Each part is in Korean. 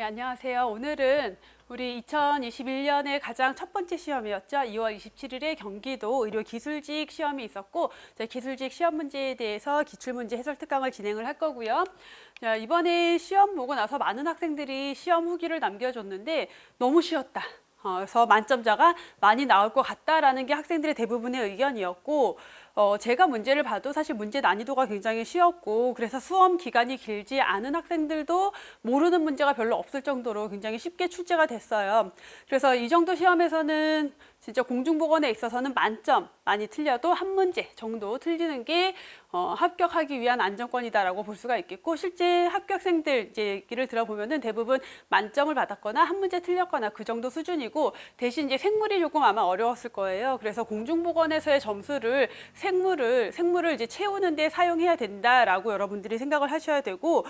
네, 안녕하세요. 오늘은 우리 2021년의 가장 첫 번째 시험이었죠. 2월 27일에 경기도 의료기술직 시험이 있었고, 기술직 시험 문제에 대해서 기출문제 해설 특강을 진행을 할 거고요. 자, 이번에 시험 보고 나서 많은 학생들이 시험 후기를 남겨줬는데 너무 쉬웠다. 그래서 만점자가 많이 나올 것 같다라는 게 학생들의 대부분의 의견이었고, 제가 문제를 봐도 사실 문제 난이도가 굉장히 쉬웠고, 그래서 수험 기간이 길지 않은 학생들도 모르는 문제가 별로 없을 정도로 굉장히 쉽게 출제가 됐어요. 그래서 이 정도 시험에서는 진짜 공중보건에 있어서는 만점 많이 틀려도 한 문제 정도 틀리는 게 합격하기 위한 안정권이다라고 볼 수가 있겠고, 실제 합격생들 이제 얘기를 들어보면은 대부분 만점을 받았거나 한 문제 틀렸거나 그 정도 수준이고, 대신 이제 생물이 조금 아마 어려웠을 거예요. 그래서 공중보건에서의 점수를 생물을 이제 채우는 데 사용해야 된다라고 여러분들이 생각을 하셔야 되고,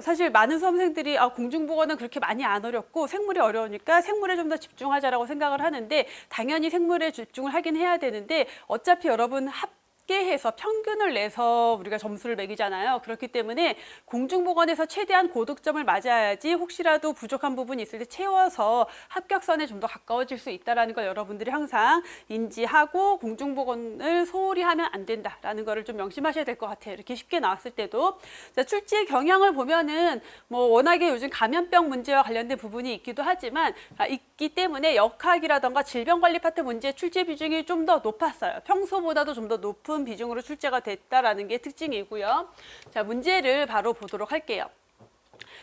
사실 많은 수험생들이 공중보건은 그렇게 많이 안 어렵고 생물이 어려우니까 생물에 좀 더 집중하자라고 생각을 하는데, 당연히 생물에 집중을 하긴 해야 되는데 어차피 여러분 합계해서 평균을 내서 우리가 점수를 매기잖아요. 그렇기 때문에 공중보건에서 최대한 고득점을 맞아야지 혹시라도 부족한 부분이 있을 때 채워서 합격선에 좀 더 가까워질 수 있다는 걸 여러분들이 항상 인지하고, 공중보건을 소홀히 하면 안 된다라는 거를 좀 명심하셔야 될 것 같아요. 이렇게 쉽게 나왔을 때도. 자, 출제 경향을 보면은 워낙에 요즘 감염병 문제와 관련된 부분이 있기도 하지만 있기 때문에 역학이라던가 질병관리 파트 문제 출제 비중이 좀 더 높았어요. 평소보다도 좀 더 높은 비중으로 출제가 됐다라는 게 특징이고요. 자, 문제를 바로 보도록 할게요.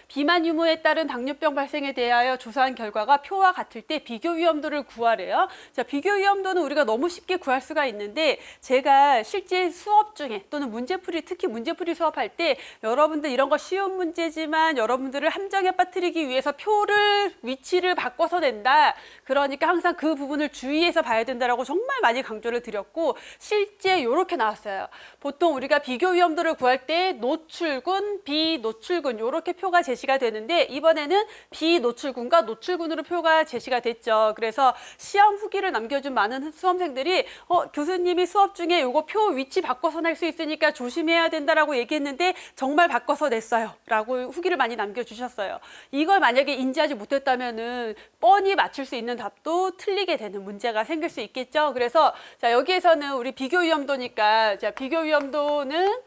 비만 유무에 따른 당뇨병 발생에 대하여 조사한 결과가 표와 같을 때 비교 위험도를 구하래요. 자, 비교 위험도는 우리가 너무 쉽게 구할 수가 있는데, 제가 실제 수업 중에 또는 문제풀이, 특히 문제풀이 수업할 때 여러분들 이런 거 쉬운 문제지만 여러분들을 함정에 빠뜨리기 위해서 표를 위치를 바꿔서 낸다. 그러니까 항상 그 부분을 주의해서 봐야 된다라고 정말 많이 강조를 드렸고, 실제 이렇게 나왔어요. 보통 우리가 비교 위험도를 구할 때 노출군, 비노출군 이렇게 표가 제시가 되는데, 이번에는 비노출군과 노출군으로 표가 제시가 됐죠. 그래서 시험 후기를 남겨준 많은 수험생들이 교수님이 수업 중에 이거 표 위치 바꿔서 낼 수 있으니까 조심해야 된다라고 얘기했는데 정말 바꿔서 냈어요 라고 후기를 많이 남겨주셨어요. 이걸 만약에 인지하지 못했다면은 뻔히 맞출 수 있는 답도 틀리게 되는 문제가 생길 수 있겠죠. 그래서 자, 여기에서는 우리 비교 위험도니까, 자, 비교 위험도는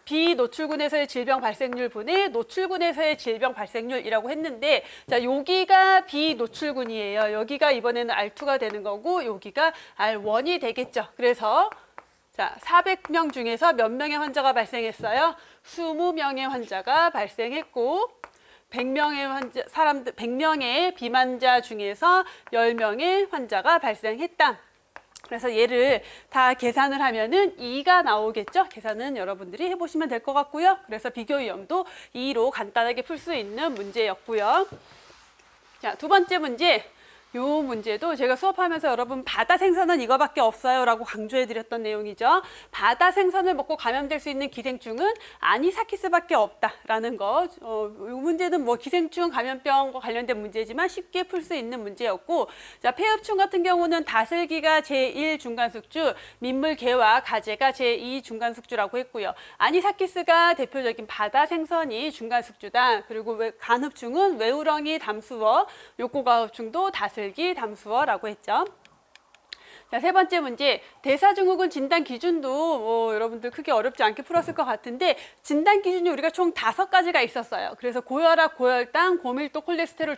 비노출군에서의 질병 발생률 분의 노출군에서의 질병 발생률이라고 했는데, 자, 여기가 비노출군이에요. 여기가 이번에는 R2가 되는 거고, 여기가 R1이 되겠죠. 그래서 자, 400명 중에서 몇 명의 환자가 발생했어요? 20명의 환자가 발생했고, 100명의 비만자 중에서 10명의 환자가 발생했다. 그래서 얘를 다 계산을 하면은 2가 나오겠죠. 계산은 여러분들이 해보시면 될 것 같고요. 그래서 비교 위험도 2로 간단하게 풀 수 있는 문제였고요. 자, 두 번째 문제. 요 문제도 제가 수업하면서 여러분 바다 생선은 이거밖에 없어요 라고 강조해드렸던 내용이죠. 바다 생선을 먹고 감염될 수 있는 기생충은 아니사키스밖에 없다라는 거. 이 문제는 기생충 감염병과 관련된 문제지만 쉽게 풀 수 있는 문제였고, 자, 폐흡충 같은 경우는 다슬기가 제1 중간숙주, 민물개와 가재가 제2 중간숙주라고 했고요. 아니사키스가 대표적인 바다 생선이 중간숙주다. 그리고 간흡충은 외우렁이, 담수어, 욕고가흡충도 다슬기, 담수어라고 했죠. 자, 세 번째 문제. 대사증후군 진단 기준도 여러분들 크게 어렵지 않게 풀었을 것 같은데, 진단 기준이 우리가 총 5가지가 있었어요. 그래서 고혈압, 고혈당, 고밀도 콜레스테롤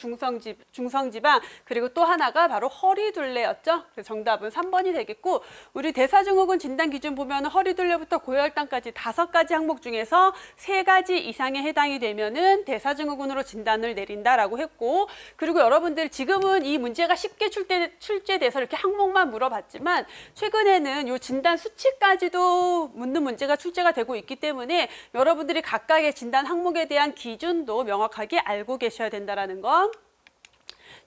중성지방, 그리고 또 하나가 바로 허리둘레였죠. 그래서 정답은 3번이 되겠고, 우리 대사증후군 진단 기준 보면 허리둘레부터 고혈당까지 5가지 항목 중에서 3가지 이상에 해당이 되면은 대사증후군으로 진단을 내린다라고 했고, 그리고 여러분들 지금은 이 문제가 쉽게 출제돼서 이렇게 항목만 물어봤지만, 최근에는 이 진단 수치까지도 묻는 문제가 출제가 되고 있기 때문에 여러분들이 각각의 진단 항목에 대한 기준도 명확하게 알고 계셔야 된다는 거.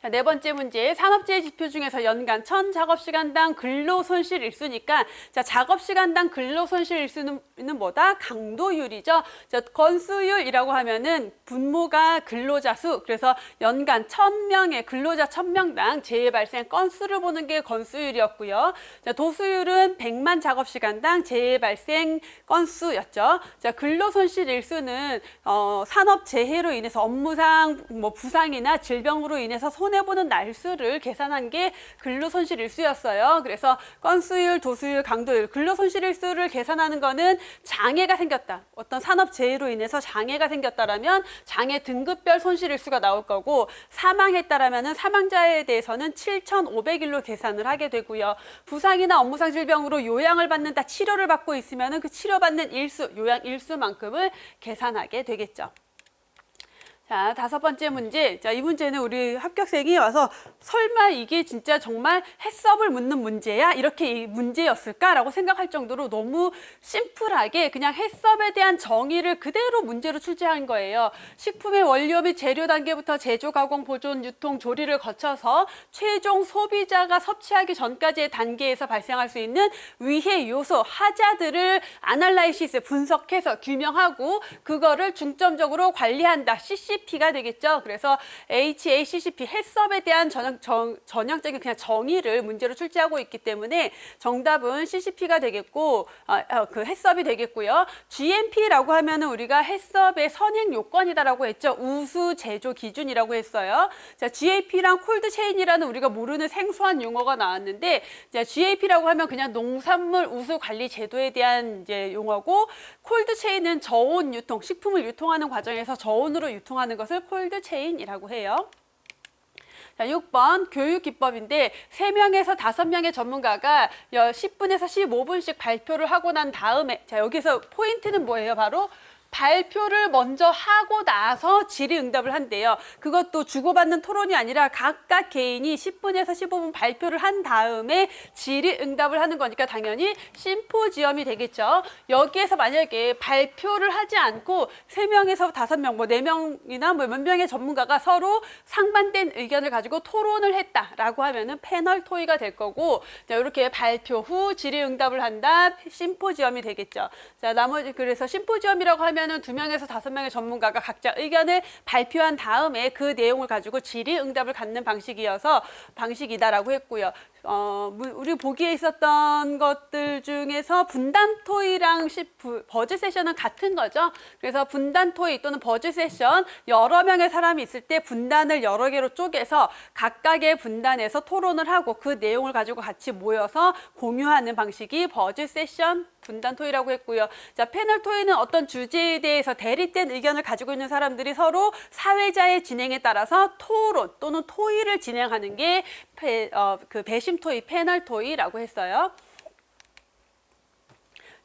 자, 네 번째 문제, 산업재해 지표 중에서 연간 1000작업시간당 근로손실 일수니까 자, 작업시간당 근로손실 일수는 뭐다? 강도율이죠. 자, 건수율이라고 하면은 분모가 근로자 수, 그래서 연간 1000명의 근로자 1000명당 재해 발생 건수를 보는 게 건수율이었고요. 자, 도수율은 100만 작업시간당 재해 발생 건수였죠. 자, 근로손실 일수는 산업재해로 인해서 업무상 뭐 부상이나 질병으로 인해서 손해보는 날수를 계산한 게 근로손실일수였어요. 그래서 건수율, 도수율, 강도율, 근로손실일수를 계산하는 거는 장애가 생겼다. 어떤 산업재해로 인해서 장애가 생겼다라면 장애 등급별 손실일수가 나올 거고, 사망했다라면 사망자에 대해서는 7,500일로 계산을 하게 되고요. 부상이나 업무상 질병으로 요양을 받는다, 치료를 받고 있으면 그 치료받는 일수, 요양 일수만큼을 계산하게 되겠죠. 자, 다섯 번째 문제. 자, 이 문제는 우리 합격생이 와서 설마 이게 진짜 정말 해썹을 묻는 문제야? 이렇게 이 문제였을까라고 생각할 정도로 너무 심플하게 그냥 해썹에 대한 정의를 그대로 문제로 출제한 거예요. 식품의 원료 및 재료 단계부터 제조, 가공, 보존, 유통, 조리를 거쳐서 최종 소비자가 섭취하기 전까지의 단계에서 발생할 수 있는 위해 요소, 하자들을 아날라이시스, 분석해서 규명하고 그거를 중점적으로 관리한다. CCP가 되겠죠. 그래서 HACCP, 해썹에 대한 전형적인 그냥 정의를 문제로 출제하고 있기 때문에 정답은 CCP가 되겠고, 그 해썹이 되겠고요. GMP라고 하면은 우리가 해썹의 선행 요건이다라고 했죠. 우수 제조 기준이라고 했어요. 자, GAP랑 콜드체인이라는 우리가 모르는 생소한 용어가 나왔는데, 자, GAP라고 하면 그냥 농산물 우수 관리 제도에 대한 이제 용어고, 콜드체인은 저온 유통, 식품을 유통하는 과정에서 저온으로 유통하는 것을 콜드체인이라고 해요. 자, 6번 교육기법인데 3명에서 5명의 전문가가 10분에서 15분씩 발표를 하고 난 다음에, 자, 여기서 포인트는 뭐예요? 바로 발표를 먼저 하고 나서 질의응답을 한대요. 그것도 주고받는 토론이 아니라 각각 개인이 10분에서 15분 발표를 한 다음에 질의응답을 하는 거니까 당연히 심포지엄이 되겠죠. 여기에서 만약에 발표를 하지 않고 3명에서 5명, 뭐 4명이나 뭐 몇 명의 전문가가 서로 상반된 의견을 가지고 토론을 했다라고 하면은 패널 토의가 될 거고, 자, 이렇게 발표 후 질의응답을 한다, 심포지엄이 되겠죠. 자, 나머지 그래서 심포지엄이라고 하면 은 2명에서 5명의 전문가가 각자 의견을 발표한 다음에 그 내용을 가지고 질의응답을 갖는 방식이다라고 했고요. 우리 보기에 있었던 것들 중에서 분단 토의랑 버즈 세션은 같은 거죠. 그래서 분단 토의 또는 버즈 세션, 여러 명의 사람이 있을 때 분단을 여러 개로 쪼개서 각각의 분단에서 토론을 하고 그 내용을 가지고 같이 모여서 공유하는 방식이 버즈 세션, 분단 토의라고 했고요. 자, 패널 토의는 어떤 주제에 대해서 대립된 의견을 가지고 있는 사람들이 서로 사회자의 진행에 따라서 토론 또는 토의를 진행하는 게 그 배심 토의, 패널 토의라고 했어요.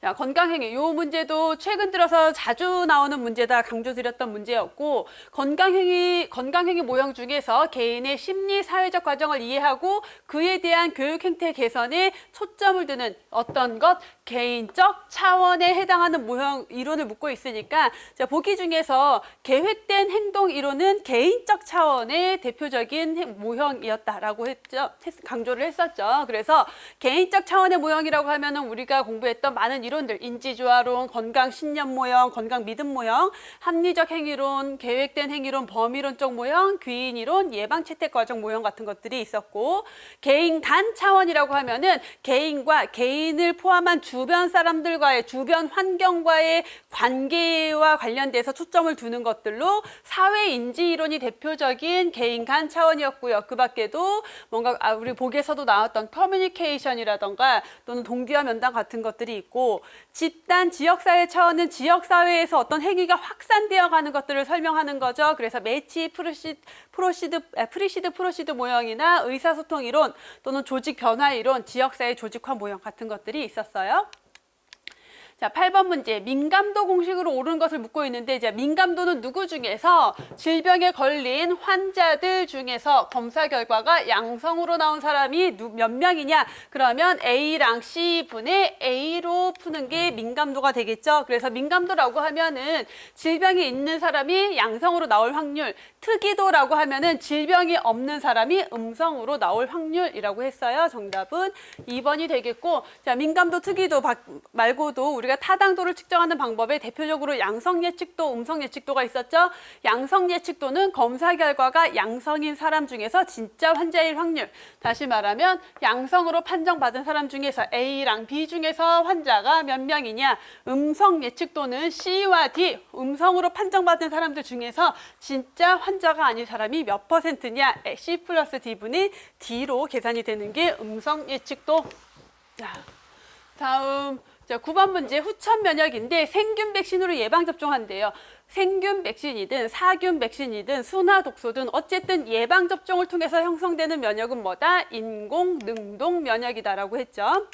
자, 건강행위, 이 문제도 최근 들어서 자주 나오는 문제다 강조드렸던 문제였고, 건강행위 모형 중에서 개인의 심리, 사회적 과정을 이해하고 그에 대한 교육 행태 개선에 초점을 두는 어떤 것, 개인적 차원에 해당하는 모형 이론을 묻고 있으니까, 자, 보기 중에서 계획된 행동 이론은 개인적 차원의 대표적인 모형이었다라고 했죠. 강조를 했었죠. 그래서 개인적 차원의 모형이라고 하면은 우리가 공부했던 많은 이론들, 인지조화론, 건강 신념 모형, 건강 믿음 모형, 합리적 행위론, 계획된 행위론, 범위론적 모형, 귀인 이론, 예방 채택 과정 모형 같은 것들이 있었고, 개인 간 차원이라고 하면은 개인과 개인을 포함한 주변 사람들과의, 주변 환경과의 관계와 관련돼서 초점을 두는 것들로 사회 인지 이론이 대표적인 개인 간 차원이었고요. 그 밖에도 뭔가 우리 보기에서도 나왔던 커뮤니케이션이라던가 또는 동기화 면담 같은 것들이 있고, 집단 지역사회 차원은 지역사회에서 어떤 행위가 확산되어 가는 것들을 설명하는 거죠. 그래서 매치, 프리시드 모형이나 의사소통 이론 또는 조직 변화 이론, 지역사회 조직화 모형 같은 것들이 있었어요. 자, 8번 문제. 민감도 공식으로 옳은 것을 묻고 있는데, 이제 민감도는 누구 중에서 질병에 걸린 환자들 중에서 검사 결과가 양성으로 나온 사람이 몇 명이냐? 그러면 A랑 C분의 A로 푸는 게 민감도가 되겠죠. 그래서 민감도라고 하면은 질병이 있는 사람이 양성으로 나올 확률, 특이도라고 하면은 질병이 없는 사람이 음성으로 나올 확률이라고 했어요. 정답은 2번이 되겠고, 자, 민감도, 특이도 말고도 우리가 타당도를 측정하는 방법에 대표적으로 양성 예측도, 음성 예측도가 있었죠. 양성 예측도는 검사 결과가 양성인 사람 중에서 진짜 환자일 확률. 다시 말하면 양성으로 판정받은 사람 중에서 A랑 B 중에서 환자가 몇 명이냐. 음성 예측도는 C와 D, 음성으로 판정받은 사람들 중에서 진짜 환자가 아닌 사람이 몇 %냐. C 플러스 D분의 D로 계산이 되는 게 음성 예측도. 자, 다음. 자, 9번 문제 후천 면역인데 생균 백신으로 예방 접종한대요. 생균 백신이든 사균 백신이든 순화 독소든 어쨌든 예방 접종을 통해서 형성되는 면역은 뭐다? 인공 능동 면역이다라고 했죠.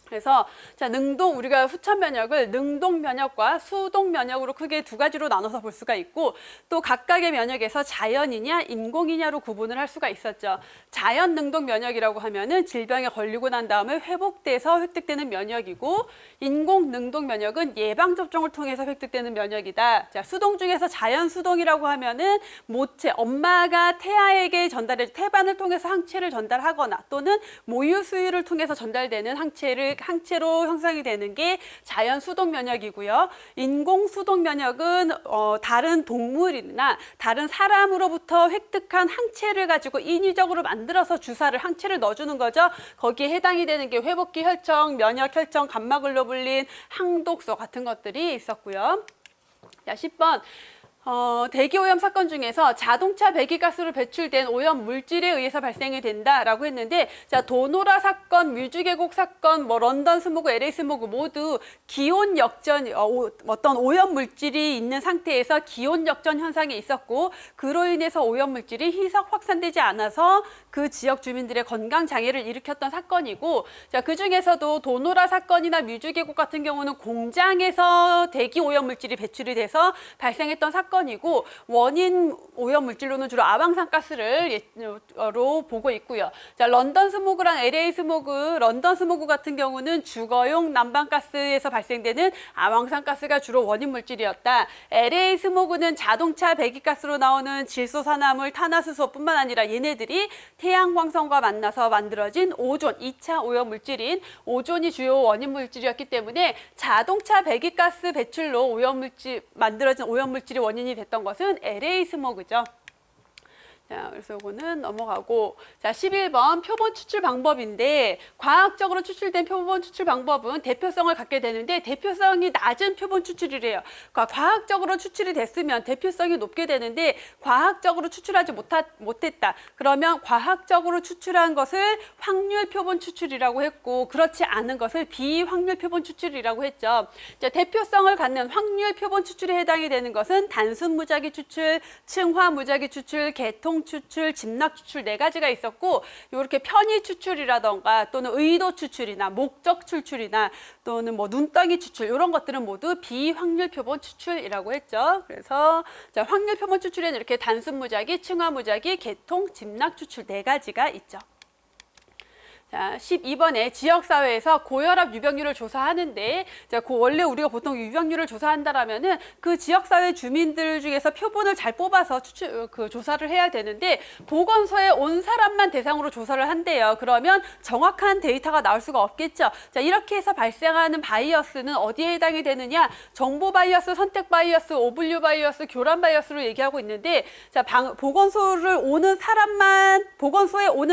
그래서 자, 능동, 우리가 후천 면역을 능동 면역과 수동 면역으로 크게 두 가지로 나눠서 볼 수가 있고, 또 각각의 면역에서 자연이냐 인공이냐로 구분을 할 수가 있었죠. 자연 능동 면역이라고 하면은 질병에 걸리고 난 다음에 회복돼서 획득되는 면역이고, 인공 능동 면역은 예방 접종을 통해서 획득되는 면역이다. 자, 수동 중에서 자연 수동이라고 하면은 모체, 엄마가 태아에게 태반을 통해서 항체를 전달하거나 또는 모유 수유를 통해서 전달되는 항체로 형성이 되는 게 자연 수동 면역이고요. 인공 수동 면역은 다른 동물이나 다른 사람으로부터 획득한 항체를 가지고 인위적으로 만들어서 항체를 넣어주는 거죠. 거기에 해당이 되는 게 회복기 혈청, 면역 혈청, 감마글로불린, 항독소 같은 것들이 있었고요. 자, 10번. 대기오염 사건 중에서 자동차 배기가스로 배출된 오염 물질에 의해서 발생이 된다라고 했는데, 자, 도노라 사건, 뮤즈계곡 사건, 런던 스모그, LA 스모그 모두 기온 역전, 어떤 오염 물질이 있는 상태에서 기온 역전 현상이 있었고, 그로 인해서 오염 물질이 희석 확산되지 않아서 그 지역 주민들의 건강 장애를 일으켰던 사건이고, 자, 그 중에서도 도노라 사건이나 뮤즈계곡 같은 경우는 공장에서 대기 오염 물질이 배출이 돼서 발생했던 사건이고, 원인 오염 물질로는 주로 아황산가스를 보고 있고요. 자, 런던 스모그랑 LA 스모그, 런던 스모그 같은 경우는 주거용 난방가스에서 발생되는 아황산가스가 주로 원인 물질이었다. LA 스모그는 자동차 배기가스로 나오는 질소산화물, 탄화수소뿐만 아니라 얘네들이 태양광선과 만나서 만들어진 오존, 2차 오염 물질인 오존이 주요 원인 물질이었기 때문에 자동차 배기가스 배출로 만들어진 오염 물질이 원인이 됐던 것은 LA 스모그죠. 자, 그래서 이거는 넘어가고, 자, 11번 표본 추출 방법인데, 과학적으로 추출된 표본 추출 방법은 대표성을 갖게 되는데 대표성이 낮은 표본 추출이래요. 그러니까 과학적으로 추출이 됐으면 대표성이 높게 되는데 과학적으로 추출하지 못했다. 그러면 과학적으로 추출한 것을 확률 표본 추출이라고 했고, 그렇지 않은 것을 비확률 표본 추출이라고 했죠. 자, 대표성을 갖는 확률 표본 추출에 해당이 되는 것은 단순 무작위 추출, 층화 무작위 추출, 개통 추출, 집락 추출 네 가지가 있었고, 이렇게 편의 추출이라던가 또는 의도 추출이나 목적 추출이나 또는 눈덩이 추출, 이런 것들은 모두 비확률 표본 추출이라고 했죠. 그래서 자, 확률 표본 추출에는 이렇게 단순 무작위, 층화 무작위, 개통, 집락 추출 네 가지가 있죠. 자, 12번에 지역사회에서 고혈압 유병률을 조사하는데, 자, 원래 우리가 보통 유병률을 조사한다라면은 그 지역사회 주민들 중에서 표본을 잘 뽑아서 조사를 해야 되는데, 보건소에 온 사람만 대상으로 조사를 한대요. 그러면 정확한 데이터가 나올 수가 없겠죠. 자, 이렇게 해서 발생하는 바이어스는 어디에 해당이 되느냐? 정보 바이어스, 선택 바이어스, 오분류 바이어스, 교란 바이어스로 얘기하고 있는데, 자, 보건소에 오는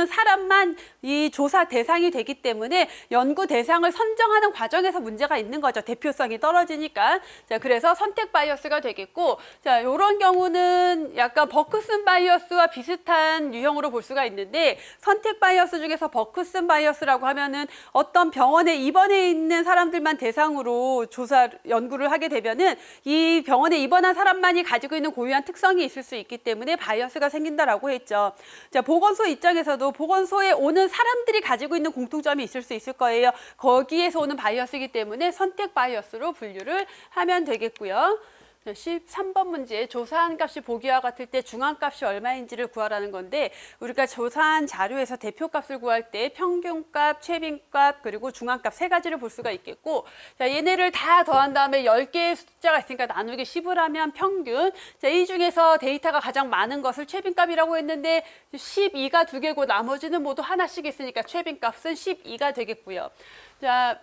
사람만 이 조사 대상이 되기 때문에 연구 대상을 선정하는 과정에서 문제가 있는 거죠. 대표성이 떨어지니까. 자, 그래서 선택 바이어스가 되겠고, 자, 이런 경우는 약간 버크슨 바이어스와 비슷한 유형으로 볼 수가 있는데, 선택 바이어스 중에서 버크슨 바이어스라고 하면은 어떤 병원에 입원해 있는 사람들만 대상으로 연구를 하게 되면은 이 병원에 입원한 사람만이 가지고 있는 고유한 특성이 있을 수 있기 때문에 바이어스가 생긴다라고 했죠. 자, 보건소 입장에서도 보건소에 오는 사람들이 가지고 있는 공통점이 있을 수 있을 거예요. 거기에서 오는 바이어스이기 때문에 선택 바이어스로 분류를 하면 되겠고요. 13번 문제, 조사한 값이 보기와 같을 때 중앙값이 얼마인지를 구하라는 건데, 우리가 조사한 자료에서 대표값을 구할 때 평균값, 최빈값, 그리고 중앙값 세 가지를 볼 수가 있겠고, 자, 얘네를 다 더한 다음에 10개의 숫자가 있으니까 나누기 10을 하면 평균. 자, 이 중에서 데이터가 가장 많은 것을 최빈값이라고 했는데 12가 2개고 나머지는 모두 하나씩 있으니까 최빈값은 12가 되겠고요. 자,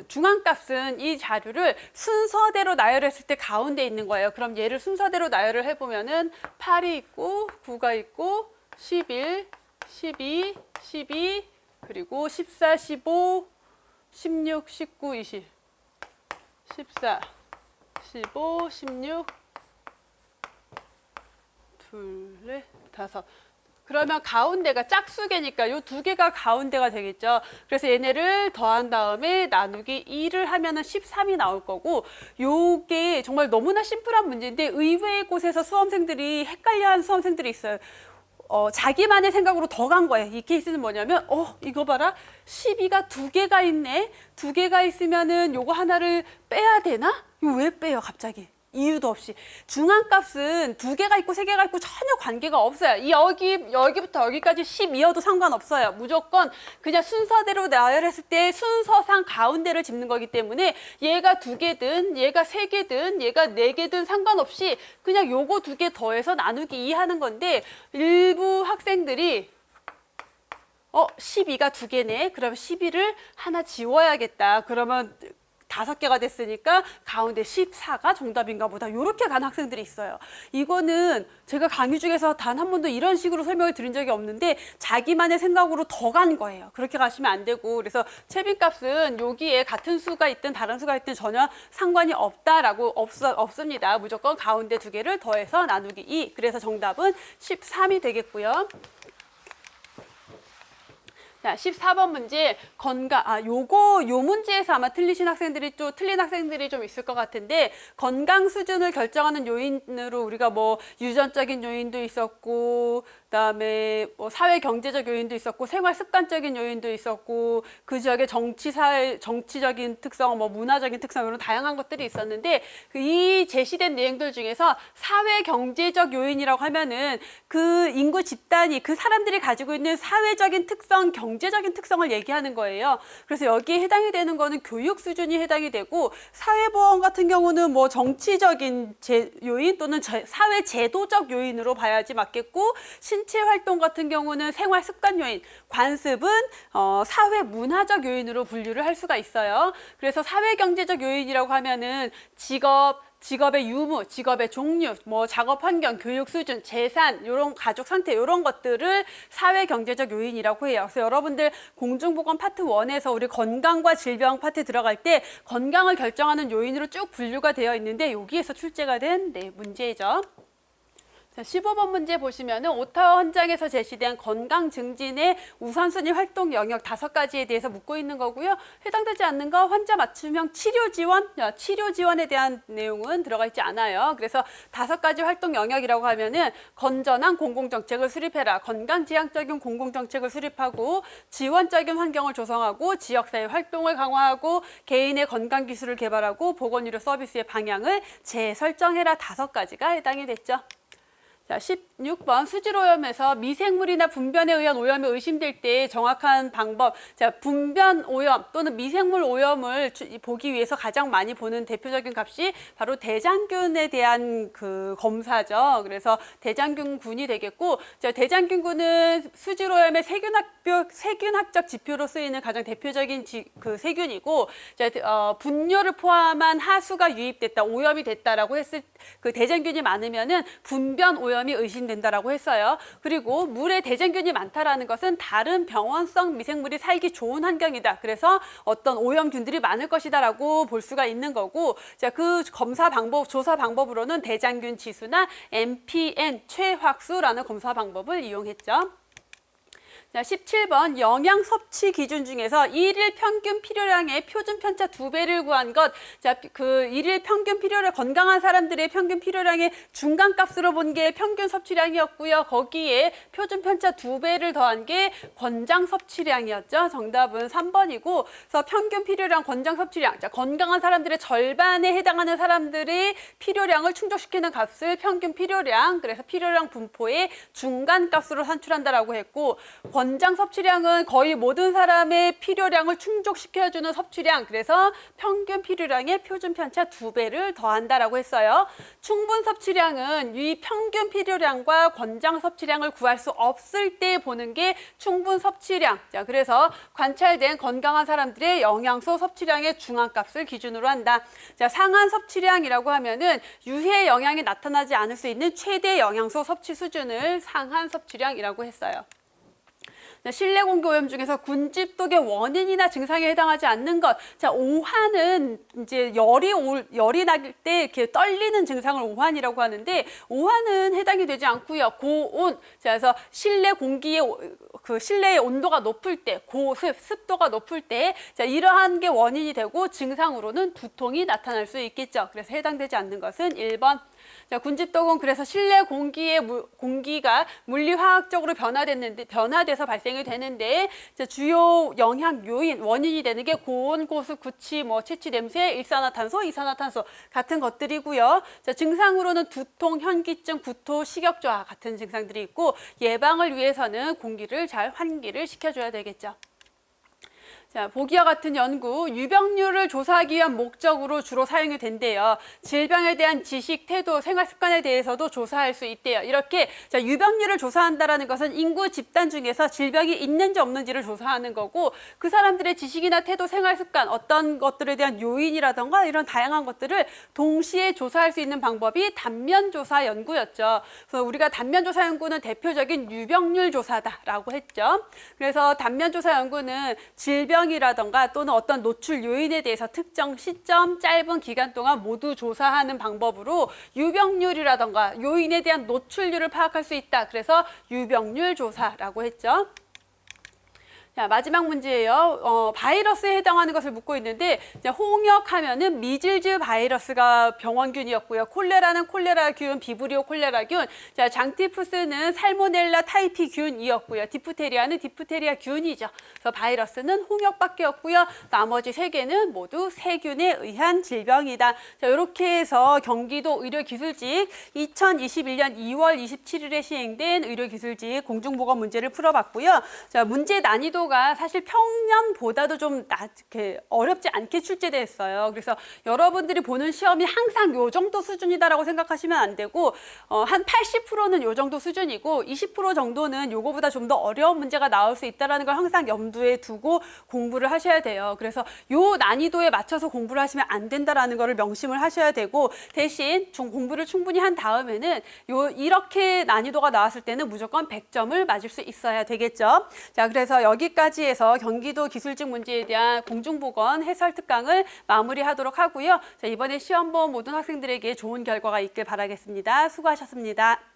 중앙값은 이 자료를 순서대로 나열했을 때 가운데 있는 거예요. 그럼 얘를 순서대로 나열을 해보면은 8이 있고 9가 있고 11, 12, 12, 그리고 14, 15, 16, 19, 20, 14, 15, 16, 둘, 넷, 다섯. 그러면 가운데가 짝수개니까 요 두 개가 가운데가 되겠죠. 그래서 얘네를 더한 다음에 나누기 2를 하면은 13이 나올 거고, 요게 정말 너무나 심플한 문제인데 의외의 곳에서 수험생들이 헷갈려하는 수험생들이 있어요. 자기만의 생각으로 더 간 거예요. 이 케이스는 뭐냐면, 이거 봐라. 12가 2개가 있네. 2개가 있으면은 요거 하나를 빼야 되나? 이거 왜 빼요, 갑자기? 이유도 없이. 중앙값은 2개가 있고 3개가 있고 전혀 관계가 없어요. 여기부터 여기까지 12여도 상관없어요. 무조건 그냥 순서대로 나열했을 때 순서상 가운데를 짚는 거기 때문에 얘가 2개든 얘가 3개든 얘가 4개든 상관없이 그냥 요거 2개 더해서 나누기 2 하는 건데, 일부 학생들이 12가 2개네. 그럼 12를 하나 지워야겠다. 그러면 5개가 됐으니까 가운데 14가 정답인가 보다. 이렇게 가는 학생들이 있어요. 이거는 제가 강의 중에서 단 한 번도 이런 식으로 설명을 드린 적이 없는데 자기만의 생각으로 더 간 거예요. 그렇게 가시면 안 되고, 그래서 최빈값은 여기에 같은 수가 있든 다른 수가 있든 전혀 상관이 없다라고 없습니다. 무조건 가운데 2개를 더해서 나누기 2. 그래서 정답은 13이 되겠고요. 자, 14번 문제, 요 문제에서 아마 틀린 학생들이 좀 있을 것 같은데, 건강 수준을 결정하는 요인으로 우리가 뭐 유전적인 요인도 있었고, 그다음에 뭐 사회 경제적 요인도 있었고, 생활 습관적인 요인도 있었고, 그 지역의 정치적인 특성, 뭐 문화적인 특성, 이런 다양한 것들이 있었는데, 이 제시된 내용들 중에서 사회 경제적 요인이라고 하면은 그 인구 집단이, 그 사람들이 가지고 있는 사회적인 특성, 경제적인 특성을 얘기하는 거예요. 그래서 여기에 해당이 되는 거는 교육 수준이 해당이 되고, 사회보험 같은 경우는 뭐 정치적인 요인 또는 사회 제도적 요인으로 봐야지 맞겠고, 신체 활동 같은 경우는 생활 습관 요인, 관습은 사회 문화적 요인으로 분류를 할 수가 있어요. 그래서 사회 경제적 요인이라고 하면은 직업의 유무, 직업의 종류, 뭐 작업 환경, 교육 수준, 재산, 이런 가족 상태, 이런 것들을 사회 경제적 요인이라고 해요. 그래서 여러분들 공중보건 파트 1에서 우리 건강과 질병 파트 들어갈 때 건강을 결정하는 요인으로 쭉 분류가 되어 있는데, 여기에서 출제가 된 문제죠. 자, 15번 문제 보시면은 오타와 헌장에서 제시된 건강 증진의 우선순위 활동 영역 5가지에 대해서 묻고 있는 거고요. 해당되지 않는 거 환자 맞춤형 치료 지원, 치료 지원에 대한 내용은 들어가 있지 않아요. 그래서 5가지 활동 영역이라고 하면은 건전한 공공정책을 수립해라. 건강지향적인 공공정책을 수립하고, 지원적인 환경을 조성하고, 지역사회 활동을 강화하고, 개인의 건강 기술을 개발하고, 보건의료 서비스의 방향을 재설정해라. 5가지가 해당이 됐죠. 자, 16번 수질오염에서 미생물이나 분변에 의한 오염이 의심될 때 정확한 방법. 자, 분변 오염 또는 미생물 오염을 보기 위해서 가장 많이 보는 대표적인 값이 바로 대장균에 대한 그 검사죠. 그래서 대장균군이 되겠고, 자, 대장균군은 수질오염의 세균학적 지표로 쓰이는 가장 대표적인 그 세균이고, 자, 분뇨를 포함한 하수가 유입됐다, 오염이 됐다라고 했을 그 대장균이 많으면은 분변 오염이 의심된다라고 했어요. 그리고 물에 대장균이 많다라는 것은 다른 병원성 미생물이 살기 좋은 환경이다. 그래서 어떤 오염균들이 많을 것이다라고 볼 수가 있는 거고, 자, 그 조사 방법으로는 대장균 지수나 MPN 최확수라는 검사 방법을 이용했죠. 자, 17번 영양 섭취 기준 중에서 일일 평균 필요량의 표준 편차 2배를 구한 것. 자, 그 일일 평균 필요량, 건강한 사람들의 평균 필요량의 중간값으로 본 게 평균 섭취량이었고요. 거기에 표준 편차 2배를 더한 게 권장 섭취량이었죠. 정답은 3번이고, 그래서 평균 필요량, 권장 섭취량. 자, 건강한 사람들의 절반에 해당하는 사람들의 필요량을 충족시키는 값을 평균 필요량, 그래서 필요량 분포의 중간값으로 산출한다라고 했고, 권장 섭취량은 거의 모든 사람의 필요량을 충족시켜주는 섭취량, 그래서 평균 필요량의 표준 편차 2배를 더한다라고 했어요. 충분 섭취량은 이 평균 필요량과 권장 섭취량을 구할 수 없을 때 보는 게 충분 섭취량. 자, 그래서 관찰된 건강한 사람들의 영양소 섭취량의 중앙값을 기준으로 한다. 자, 상한 섭취량이라고 하면은 유해 영향이 나타나지 않을 수 있는 최대 영양소 섭취 수준을 상한 섭취량이라고 했어요. 실내 공기 오염 중에서 군집독의 원인이나 증상에 해당하지 않는 것. 자, 오한은 이제 열이 날 때 이렇게 떨리는 증상을 오한이라고 하는데, 오한은 해당이 되지 않고요. 고온. 자, 그래서 실내 공기의 실내의 온도가 높을 때, 고습, 습도가 높을 때, 자, 이러한 게 원인이 되고 증상으로는 두통이 나타날 수 있겠죠. 그래서 해당되지 않는 것은 1번. 자, 군집독은 그래서 실내 공기가 물리화학적으로 변화돼서 발생이 되는데, 자, 주요 영향 요인, 원인이 되는 게 고온, 고습, 구취, 채취, 냄새, 일산화탄소, 이산화탄소 같은 것들이고요. 자, 증상으로는 두통, 현기증, 구토, 식욕저하 같은 증상들이 있고, 예방을 위해서는 공기를 잘 환기를 시켜줘야 되겠죠. 자, 보기와 같은 연구, 유병률을 조사하기 위한 목적으로 주로 사용이 된대요. 질병에 대한 지식, 태도, 생활 습관에 대해서도 조사할 수 있대요. 이렇게 자, 유병률을 조사한다라는 것은 인구 집단 중에서 질병이 있는지 없는지를 조사하는 거고, 그 사람들의 지식이나 태도, 생활 습관, 어떤 것들에 대한 요인이라던가 이런 다양한 것들을 동시에 조사할 수 있는 방법이 단면조사 연구였죠. 그래서 우리가 단면조사 연구는 대표적인 유병률 조사다라고 했죠. 그래서 단면조사 연구는 질병이라던가 또는 어떤 노출 요인에 대해서 특정 시점, 짧은 기간 동안 모두 조사하는 방법으로 유병률이라던가 요인에 대한 노출률을 파악할 수 있다. 그래서 유병률 조사라고 했죠. 자, 마지막 문제예요. 바이러스에 해당하는 것을 묻고 있는데, 자, 홍역하면은 미즐즈 바이러스가 병원균이었고요. 콜레라는 콜레라균, 비브리오 콜레라균, 자, 장티푸스는 살모넬라 타이피균이었고요. 디프테리아는 디프테리아균이죠. 그래서 바이러스는 홍역밖에였고요. 나머지 3개는 모두 세균에 의한 질병이다. 자, 이렇게 해서 경기도 의료기술직 2021년 2월 27일에 시행된 의료기술직 공중보건 문제를 풀어봤고요. 자, 문제 난이도 사실 평년보다도 좀 이렇게 어렵지 않게 출제됐어요. 그래서 여러분들이 보는 시험이 항상 요 정도 수준이다라고 생각하시면 안 되고, 한 80%는 요 정도 수준이고 20% 정도는 요거보다 좀 더 어려운 문제가 나올 수 있다는 걸 항상 염두에 두고 공부를 하셔야 돼요. 그래서 요 난이도에 맞춰서 공부를 하시면 안 된다라는 거를 명심을 하셔야 되고, 대신 좀 공부를 충분히 한 다음에는 이렇게 난이도가 나왔을 때는 무조건 100점을 맞을 수 있어야 되겠죠. 자, 그래서 여기까지 해서 경기도 기술직 문제에 대한 공중보건 해설 특강을 마무리하도록 하고요. 자, 이번에 시험 본 모든 학생들에게 좋은 결과가 있길 바라겠습니다. 수고하셨습니다.